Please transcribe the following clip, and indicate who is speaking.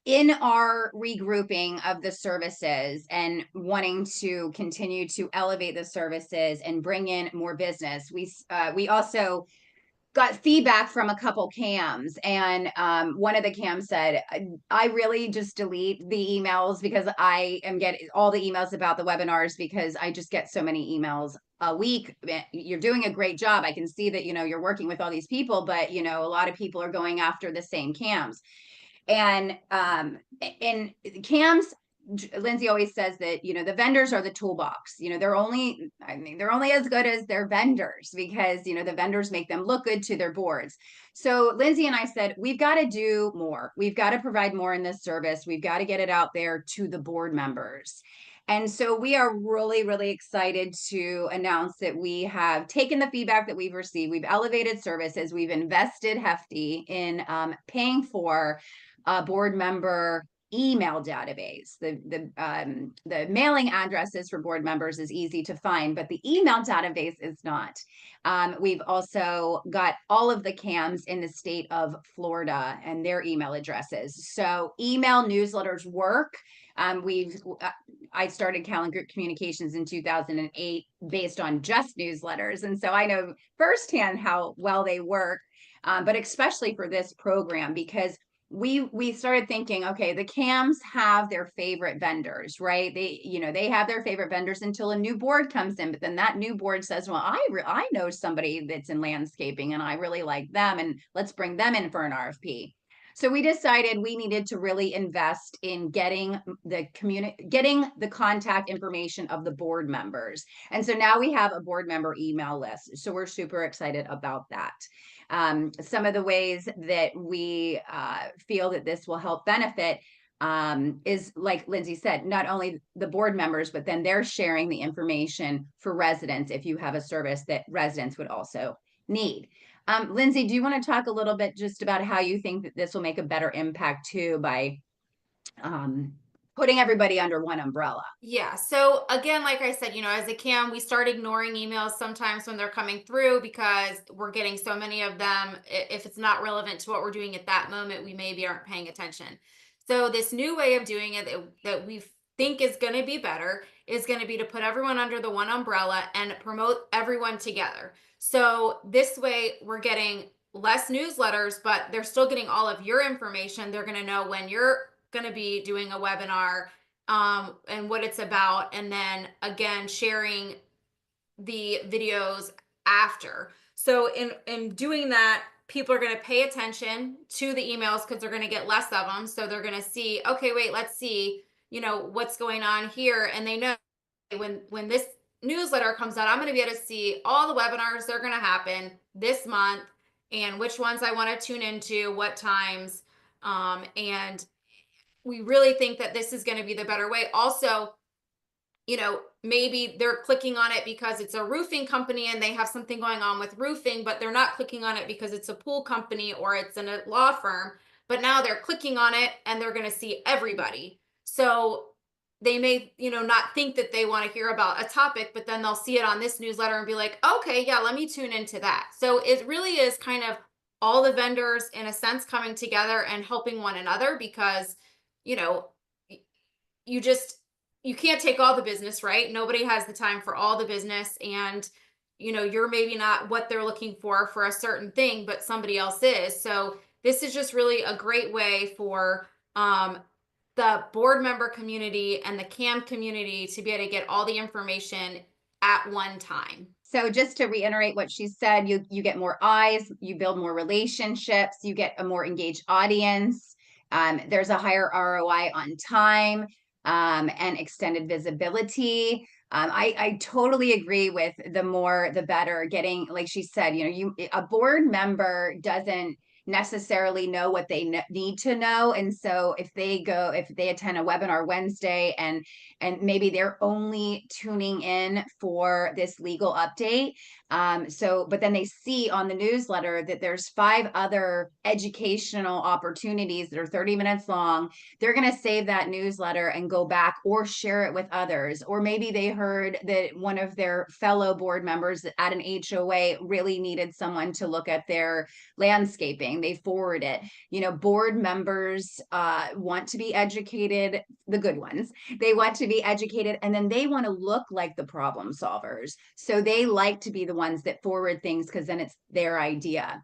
Speaker 1: in our regrouping of the services and wanting to continue to elevate the services and bring in more business, we also got feedback from a couple cams, and one of the cams said, I really just delete the emails because I am getting all the emails about the webinars because I just get so many emails a week. You're doing a great job. I can see that, you're working with all these people, but a lot of people are going after the same cams. And cams, Lindsay always says that, the vendors are the toolbox. They're only as good as their vendors, because, the vendors make them look good to their boards. So Lindsay and I said, we've got to do more. We've got to provide more in this service. We've got to get it out there to the board members. And so we are really, really excited to announce that we have taken the feedback that we've received. We've elevated services. We've invested hefty in paying for a board member email database. The mailing addresses for board members is easy to find, but the email database is not. We've also got all of the CAMs in the state of Florida and their email addresses. So email newsletters work. I started Calendar Group Communications in 2008 based on just newsletters, and so I know firsthand how well they work. But especially for this program, because we started thinking, okay, the cams have their favorite vendors, right? They have their favorite vendors until a new board comes in, but then that new board says, well, I know somebody that's in landscaping and I really like them, and let's bring them in for an RFP. So we decided we needed to really invest in getting the contact information of the board members. And so now we have a board member email list. So we're super excited about that. Some of the ways that we feel that this will help benefit is, like Lindsay said, not only the board members, but then they're sharing the information for residents if you have a service that residents would also need. Lindsay, do you want to talk a little bit just about how you think that this will make a better impact too by putting everybody under one umbrella?
Speaker 2: Yeah. So again, like I said, as a CAM, we start ignoring emails sometimes when they're coming through because we're getting so many of them. If it's not relevant to what we're doing at that moment, we maybe aren't paying attention. So this new way of doing it that we think is going to be better is going to be to put everyone under the one umbrella and promote everyone together. So this way we're getting less newsletters, but they're still getting all of your information. They're going to know when you're going to be doing a webinar, and what it's about, and then again sharing the videos after. So in doing that, people are going to pay attention to the emails because they're going to get less of them. So they're going to see, okay, wait, let's see, what's going on here, and they know when this newsletter comes out, I'm going to be able to see all the webinars that are going to happen this month and which ones I want to tune into, what times, and we really think that this is going to be the better way. Also, maybe they're clicking on it because it's a roofing company and they have something going on with roofing, but they're not clicking on it because it's a pool company or it's in a law firm. But now they're clicking on it and they're going to see everybody. So they may, not think that they want to hear about a topic, but then they'll see it on this newsletter and be like, okay, yeah, let me tune into that. So it really is kind of all the vendors in a sense coming together and helping one another because you know, you just you can't take all the business, right? Nobody has the time for all the business, and you're maybe not what they're looking for a certain thing, but somebody else is. So this is just really a great way for the board member community and the CAM community to be able to get all the information at one time.
Speaker 1: So just to reiterate what she said, you get more eyes, you build more relationships, you get a more engaged audience. There's a higher ROI on time and extended visibility. I totally agree with the more the better. Getting, like she said, a board member doesn't necessarily know what they need to know, and so if they attend a webinar Wednesday and maybe they're only tuning in for this legal update, But then they see on the newsletter that there's 5 other educational opportunities that are 30 minutes long. They're going to save that newsletter and go back or share it with others. Or maybe they heard that one of their fellow board members at an HOA really needed someone to look at their landscaping. They forward it. Board members want to be educated, the good ones. They want to be educated, and then they want to look like the problem solvers. So they like to be the ones that forward things because then it's their idea.